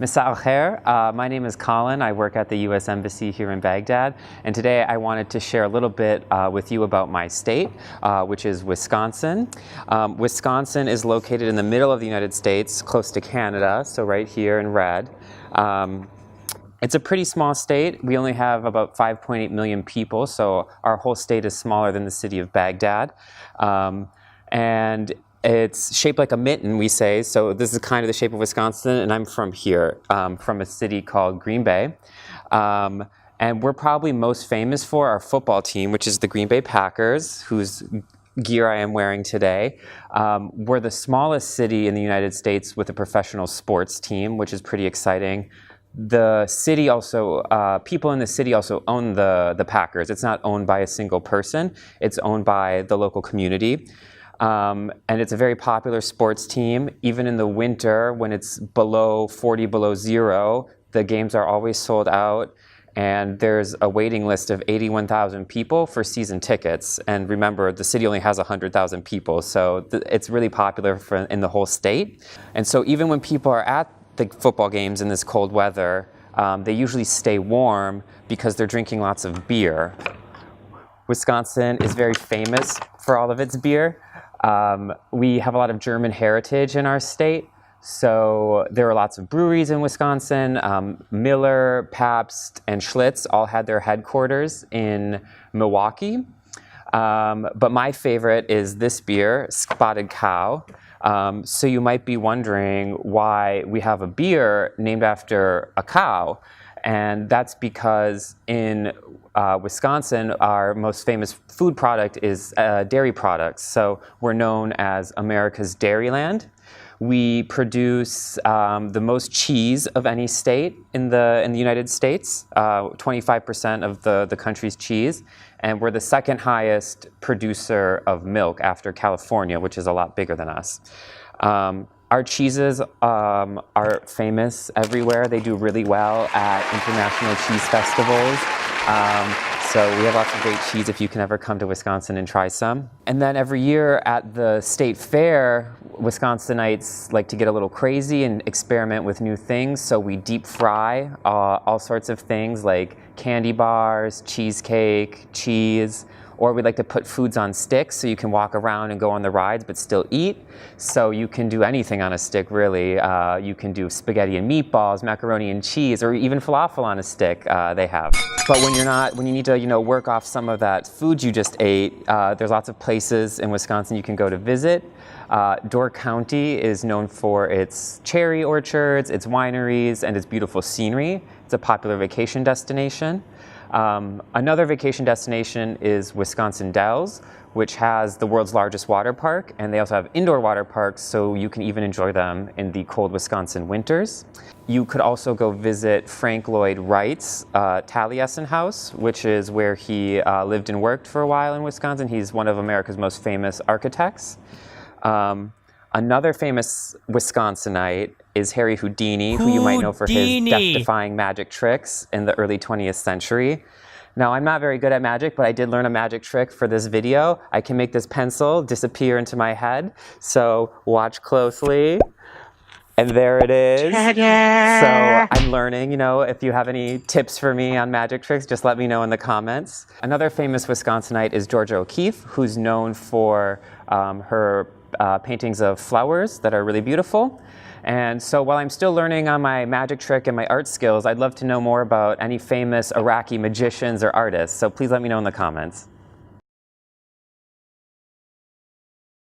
Masa al-Khair. My name is Colin. I work at the U.S. Embassy here in Baghdad, and today I wanted to share a little bit with you about my state, which is Wisconsin. Wisconsin is located in the middle of the United States, close to Canada, so right here in red. It's a pretty small state. We only have about 5.8 million people, so our whole state is smaller than the city of Baghdad. And it's shaped like a mitten, we say, so this is kind of the shape of Wisconsin, and I'm from here, from a city called Green Bay. And we're probably most famous for our football team, which is the Green Bay Packers, whose gear I am wearing today. We're the smallest city in the United States with a professional sports team, which is pretty exciting. The city also, people in the city also own the Packers. It's not owned by a single person. It's owned by the local community. And it's a very popular sports team. Even in the winter, when it's below 40 below zero, the games are always sold out. And there's a waiting list of 81,000 people for season tickets. And remember, the city only has 100,000 people, so it's really popular in the whole state. And so even when people are at the football games in this cold weather, they usually stay warm because they're drinking lots of beer. Wisconsin is very famous for all of its beer. We have a lot of German heritage in our state, so there are lots of breweries in Wisconsin. Miller, Pabst, and Schlitz all had their headquarters in Milwaukee. But my favorite is this beer, Spotted Cow. So you might be wondering why we have a beer named after a cow. And that's because in Wisconsin, our most famous food product is dairy products. So we're known as America's Dairyland. We produce the most cheese of any state in the United States, 25% of the country's cheese. And we're the second highest producer of milk after California, which is a lot bigger than us. Our cheeses are famous everywhere. They do really well at international cheese festivals. So we have lots of great cheese if you can ever come to Wisconsin and try some. And then every year at the state fair, Wisconsinites like to get a little crazy and experiment with new things. So we deep fry all sorts of things like candy bars, cheesecake, cheese. Or we like to put foods on sticks so you can walk around and go on the rides but still eat. So you can do anything on a stick, really. You can do spaghetti and meatballs, macaroni and cheese, or even falafel on a stick, they have. But when you need to work off some of that food you just ate, there's lots of places in Wisconsin you can go to visit. Door County is known for its cherry orchards, its wineries, and its beautiful scenery. It's a popular vacation destination. Another vacation destination is Wisconsin Dells, which has the world's largest water park, and they also have indoor water parks, so you can even enjoy them in the cold Wisconsin winters. You could also go visit Frank Lloyd Wright's Taliesin House, which is where he lived and worked for a while in Wisconsin. He's one of America's most famous architects. Another famous Wisconsinite is Harry Houdini, who you might know for his death-defying magic tricks in the early 20th century. Now, I'm not very good at magic, but I did learn a magic trick for this video. I can make this pencil disappear into my head, so watch closely. And there it is. So I'm learning, if you have any tips for me on magic tricks, just let me know in the comments. Another famous Wisconsinite is Georgia O'Keeffe, who's known for her paintings of flowers that are really beautiful. And so while I'm still learning on my magic trick and my art skills, I'd love to know more about any famous Iraqi magicians or artists. So please let me know in the comments.